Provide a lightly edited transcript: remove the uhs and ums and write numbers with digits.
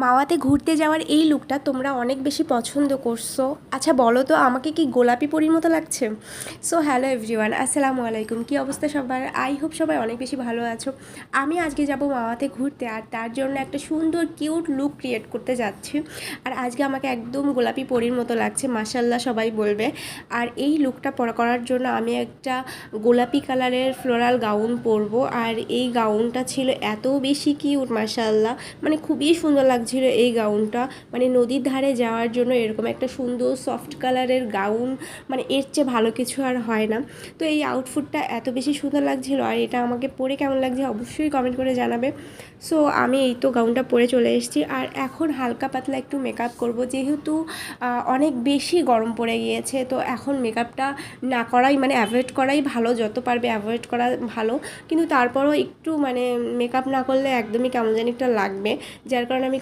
মাওয়াতে ঘুরতে যাওয়ার এই লুকটা তোমরা অনেক বেশি পছন্দ করছো। আচ্ছা বলো তো আমাকে কি গোলাপি পরীর মতো লাগছে? সো হ্যালো এভরিওয়ান, আসসালামু আলাইকুম। কী অবস্থা সবার? আই হোপ সবাই অনেক বেশি ভালো আছো। আমি আজকে যাব মাওয়াতে ঘুরতে, আর তার জন্য একটা সুন্দর কিউট লুক ক্রিয়েট করতে যাচ্ছি। আর আজকে আমাকে একদম গোলাপি পরীর মতো লাগছে, মাশাল্লাহ সবাই বলবে। আর এই লুকটা করার জন্য আমি একটা গোলাপি কালারের ফ্লোরাল গাউন পরবো। আর এই গাউনটা ছিল এত বেশি কিউট, মাশাল্লাহ, মানে খুবই সুন্দর লাগছিল এই গাউনটা। মানে নদীর ধারে যাওয়ার জন্য এরকম একটা সুন্দর সফট কালারের গাউন, মানে এর চেয়ে ভালো কিছু আর হয় না। তো এই আউটফিটটা এত বেশি সুন্দর লাগছিল, আর এটা আমাকে পরে কেমন লাগছে অবশ্যই কমেন্ট করে জানাবে। সো আমি এই তো গাউনটা পরে চলে এসেছি, আর এখন হালকা পাতলা একটু মেকআপ করব, যেহেতু অনেক বেশি গরম পড়ে গিয়েছে। তো এখন মেকআপটা না করাই, মানে অ্যাভয়েড করাই ভালো, যত পারবে অ্যাভয়েড করা ভালো। কিন্তু তারপরও একটু মানে মেকআপ না করলে একদমই কেমন জানি একটা লাগবে, যার কারণে আমি